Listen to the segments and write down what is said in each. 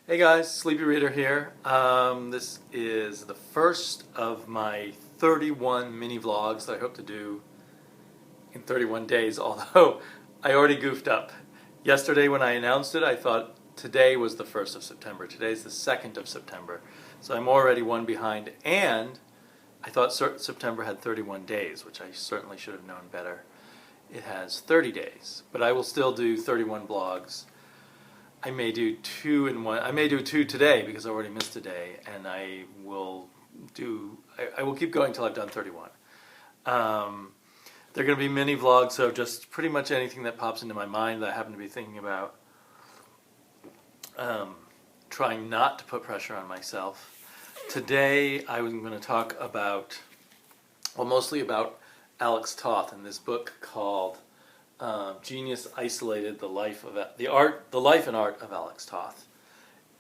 Hey guys, Sleepy Reader here. This is the first of my 31 mini vlogs that I hope to do in 31 days, although I already goofed up. Yesterday when I announced it, I thought today was the 1st of September. Today's the 2nd of September. So I'm already one behind, and I thought September had 31 days, which I certainly should have known better. It has 30 days, but I will still do 31 vlogs. I may do two in one. I may do two today because I already missed a day, and I will keep going until I've done 31. They're going to be mini vlogs, so just pretty much anything that pops into my mind that I happen to be thinking about. Trying not to put pressure on myself. Today I was going to talk about, mostly about Alex Toth in this book called Genius Isolated: the life and art of Alex Toth.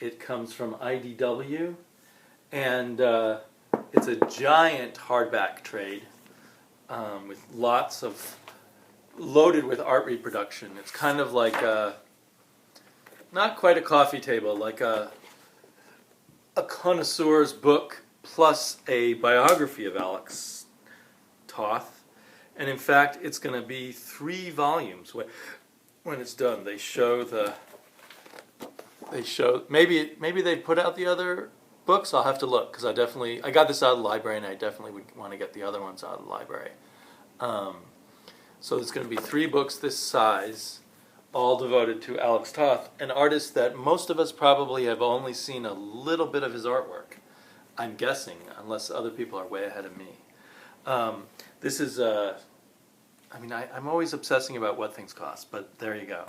It comes from IDW, and it's a giant hardback trade with loaded with art reproduction. It's kind of like not quite a coffee table, like a connoisseur's book plus a biography of Alex Toth. And in fact, it's going to be 3 volumes when it's done. Maybe they put out the other books. I'll have to look because I got this out of the library, and I definitely would want to get the other ones out of the library. So there's going to be 3 books this size, all devoted to Alex Toth, an artist that most of us probably have only seen a little bit of his artwork. I'm guessing, unless other people are way ahead of me. This is, I'm always obsessing about what things cost, but there you go.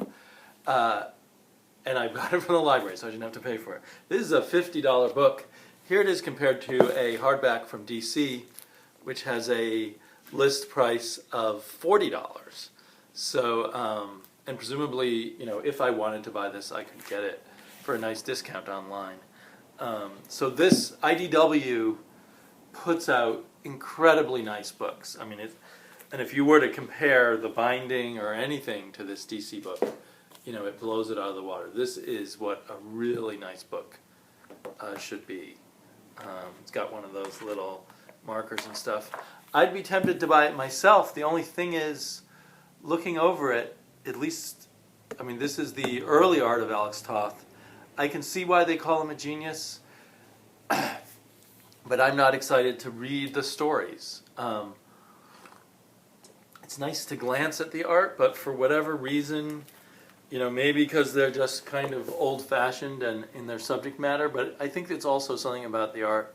And I got it from the library, so I didn't have to pay for it. This is a $50 book. Here it is compared to a hardback from DC, which has a list price of $40. So, and presumably, if I wanted to buy this, I could get it for a nice discount online. So this IDW puts out incredibly nice books. And if you were to compare the binding or anything to this DC book, it blows it out of the water. This is what a really nice book should be. It's got one of those little markers and stuff. I'd be tempted to buy it myself. The only thing is, looking over it, at least, this is the early art of Alex Toth. I can see why they call him a genius, but I'm not excited to read the stories. It's nice to glance at the art, but for whatever reason, maybe because they're just kind of old-fashioned and in their subject matter, but I think it's also something about the art.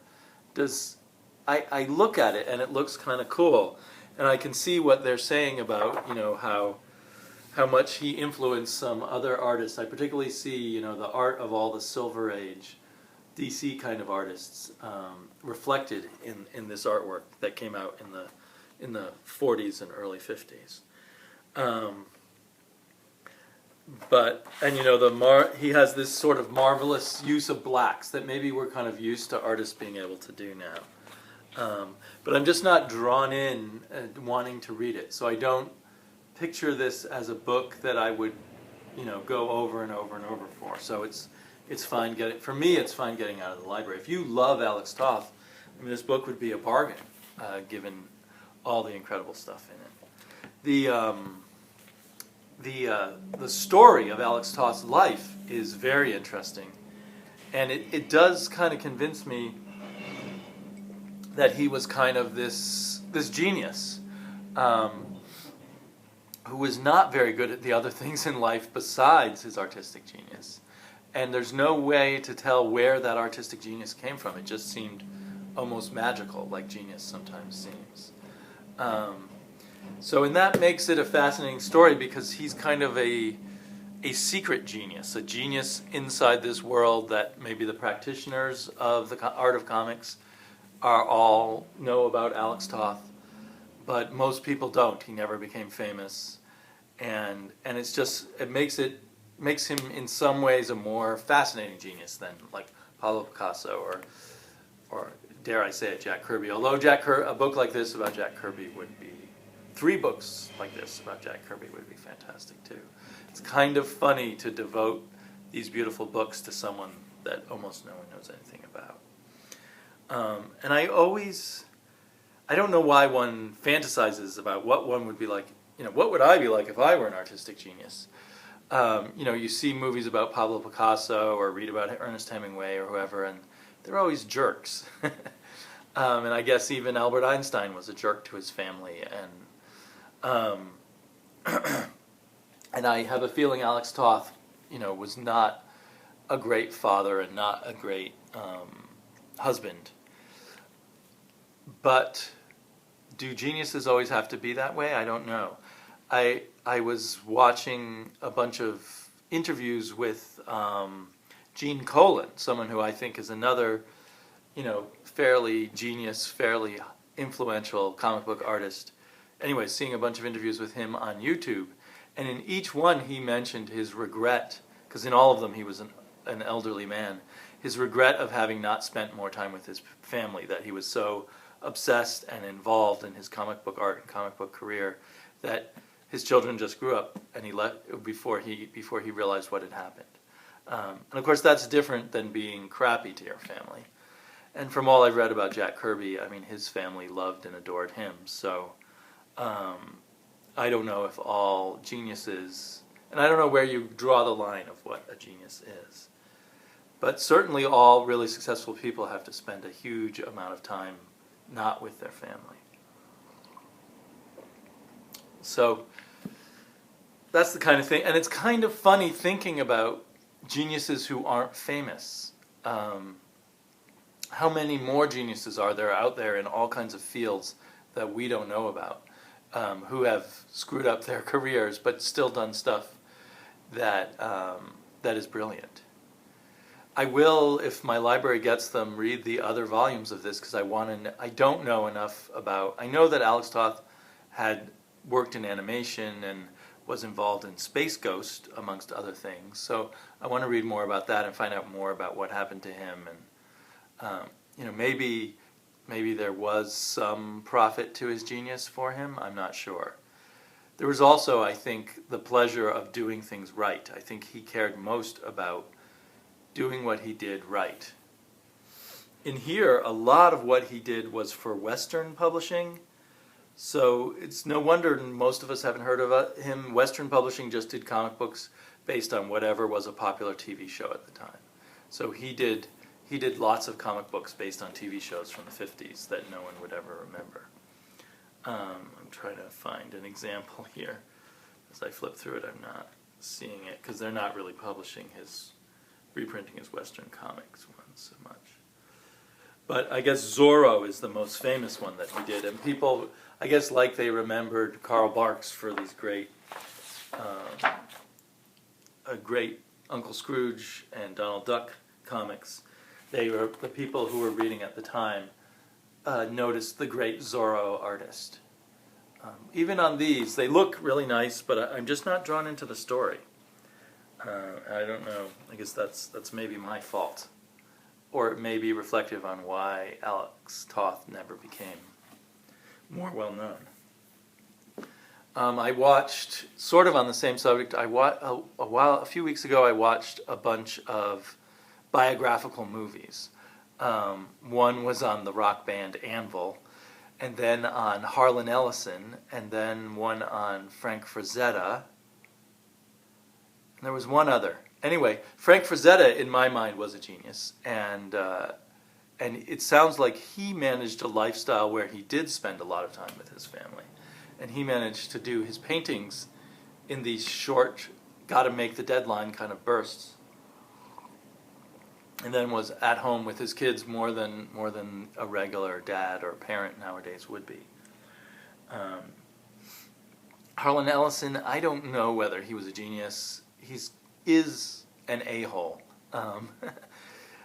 I look at it and it looks kind of cool, and I can see what they're saying about, how much he influenced some other artists. I particularly see, the art of all the Silver Age DC kind of artists reflected in this artwork that came out in the 40s and early 50s. He has this sort of marvelous use of blacks that maybe we're kind of used to artists being able to do now. But I'm just not drawn in wanting to read it. So I don't picture this as a book that I would, go over and over and over for. So it's fine for me, it's fine getting out of the library. If you love Alex Toth, this book would be a bargain, given all the incredible stuff in it. The story of Alex Toth's life is very interesting, and it does kind of convince me that he was kind of this genius who was not very good at the other things in life besides his artistic genius. And there's no way to tell where that artistic genius came from. It just seemed almost magical, like genius sometimes seems. So that makes it a fascinating story because he's kind of a secret genius, a genius inside this world that maybe the practitioners of the art of comics all know about Alex Toth, but most people don't. He never became famous, and it makes him in some ways a more fascinating genius than like Pablo Picasso or dare I say it, Jack Kirby. Although a book like this about Jack Kirby would be 3 books like this about Jack Kirby would be fantastic too. It's kind of funny to devote these beautiful books to someone that almost no one knows anything about. And I don't know why one fantasizes about what one would be like, what would I be like if I were an artistic genius? You see movies about Pablo Picasso or read about Ernest Hemingway or whoever, and they're always jerks. And I guess even Albert Einstein was a jerk to his family. And and I have a feeling Alex Toth, was not a great father and not a great husband. But do geniuses always have to be that way? I don't know. I was watching a bunch of interviews with Gene Colan, someone who I think is another, fairly genius, fairly influential comic book artist. Anyway, seeing a bunch of interviews with him on YouTube, and in each one he mentioned his regret, because in all of them he was an elderly man, his regret of having not spent more time with his family, that he was so obsessed and involved in his comic book art and comic book career that his children just grew up and he left before he realized what had happened. And of course that's different than being crappy to your family. And from all I've read about Jack Kirby, I mean, his family loved and adored him. So I don't know if all geniuses, and I don't know where you draw the line of what a genius is. But certainly all really successful people have to spend a huge amount of time not with their family. So that's the kind of thing, and it's kind of funny thinking about geniuses who aren't famous. How many more geniuses are there out there in all kinds of fields that we don't know about, who have screwed up their careers but still done stuff that is brilliant. I will, if my library gets them, read the other volumes of this because I don't know enough about. I know that Alex Toth had worked in animation and was involved in Space Ghost, amongst other things. So I want to read more about that and find out more about what happened to him. And maybe there was some profit to his genius for him. I'm not sure. There was also, I think, the pleasure of doing things right. I think he cared most about doing what he did right. In here, a lot of what he did was for Western publishing, so it's no wonder most of us haven't heard of him. Western publishing just did comic books based on whatever was a popular TV show at the time. So he did lots of comic books based on TV shows from the 50s that no one would ever remember. I'm trying to find an example here. As I flip through it, I'm not seeing it because they're not really reprinting his Western comics ones so much. But I guess Zorro is the most famous one that he did, and people, I guess, like they remembered Carl Barks for these great Uncle Scrooge and Donald Duck comics. They were the people who were reading at the time noticed the great Zorro artist. Even on these, they look really nice, but I'm just not drawn into the story. I don't know. I guess that's maybe my fault. Or it may be reflective on why Alex Toth never became more well known. I watched, sort of on the same subject, a few weeks ago I watched a bunch of biographical movies. One was on the rock band Anvil, and then on Harlan Ellison, and then one on Frank Frazetta. And there was one other. Anyway, Frank Frazetta, in my mind, was a genius, and it sounds like he managed a lifestyle where he did spend a lot of time with his family, and he managed to do his paintings in these short, gotta-make-the-deadline kind of bursts, and then was at home with his kids more than a regular dad or parent nowadays would be. Harlan Ellison, I don't know whether he was a genius. Is an a-hole,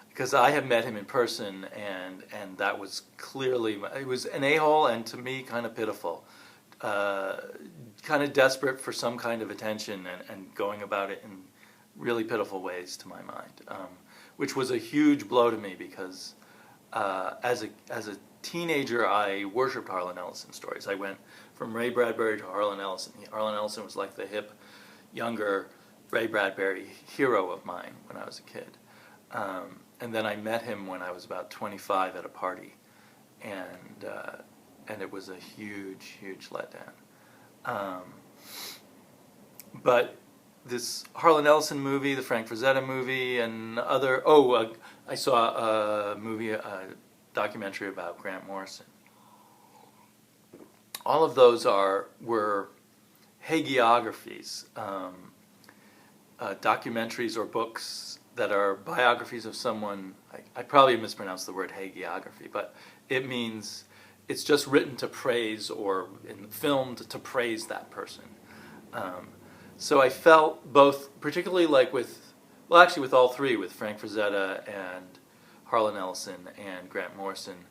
because I have met him in person, and that was clearly, it was an a-hole, and to me kind of pitiful, kind of desperate for some kind of attention, and going about it in really pitiful ways to my mind, which was a huge blow to me because as a teenager I worshipped Harlan Ellison stories. I went from Ray Bradbury to Harlan Ellison. Harlan Ellison was like the hip, younger Ray Bradbury hero of mine when I was a kid. And then I met him when I was about 25 at a party, and it was a huge, huge letdown. But this Harlan Ellison movie, the Frank Frazetta movie, and other... I saw a movie, a documentary about Grant Morrison. All of those were hagiographies, documentaries or books that are biographies of someone. I probably mispronounced the word hagiography, but it means it's just written to praise or filmed to praise that person. So I felt both, particularly like with all three, with Frank Frazetta and Harlan Ellison and Grant Morrison,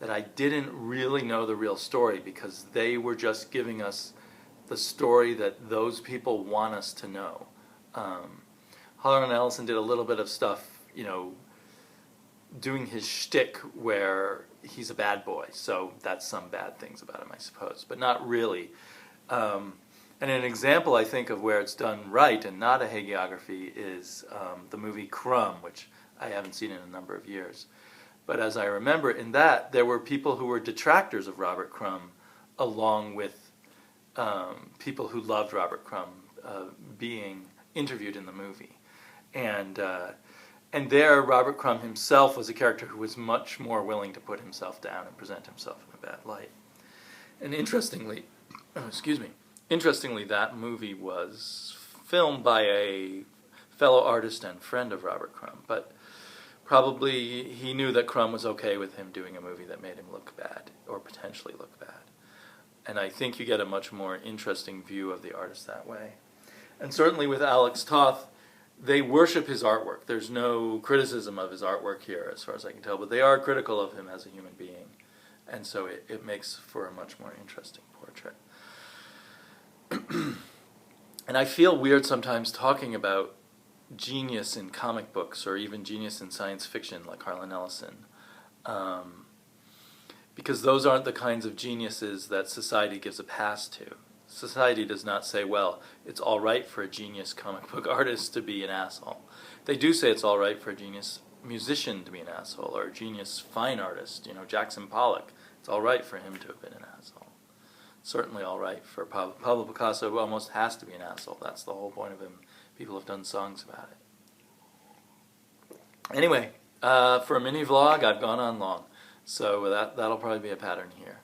that I didn't really know the real story because they were just giving us the story that those people want us to know. Harlan Ellison did a little bit of stuff, doing his shtick where he's a bad boy, so that's some bad things about him, I suppose, but not really. And an example, I think, of where it's done right and not a hagiography is the movie Crumb, which I haven't seen in a number of years. But as I remember, in that, there were people who were detractors of Robert Crumb, along with people who loved Robert Crumb being interviewed in the movie. And there, Robert Crumb himself was a character who was much more willing to put himself down and present himself in a bad light. And interestingly, that movie was filmed by a fellow artist and friend of Robert Crumb, but probably he knew that Crumb was okay with him doing a movie that made him look bad, or potentially look bad. And I think you get a much more interesting view of the artist that way. And certainly with Alex Toth, they worship his artwork. There's no criticism of his artwork here, as far as I can tell, but they are critical of him as a human being. And so it makes for a much more interesting portrait. And I feel weird sometimes talking about genius in comic books or even genius in science fiction like Harlan Ellison, because those aren't the kinds of geniuses that society gives a pass to. Society does not say, well, it's all right for a genius comic book artist to be an asshole. They do say it's all right for a genius musician to be an asshole, or a genius fine artist, Jackson Pollock. It's all right for him to have been an asshole. Certainly all right for Pablo Picasso, who almost has to be an asshole. That's the whole point of him. People have done songs about it. Anyway, for a mini vlog, I've gone on long. So that'll probably be a pattern here.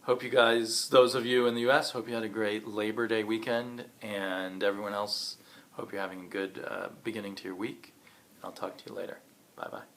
Hope you guys, those of you in the U.S., hope you had a great Labor Day weekend, and everyone else, hope you're having a good beginning to your week. I'll talk to you later. Bye-bye.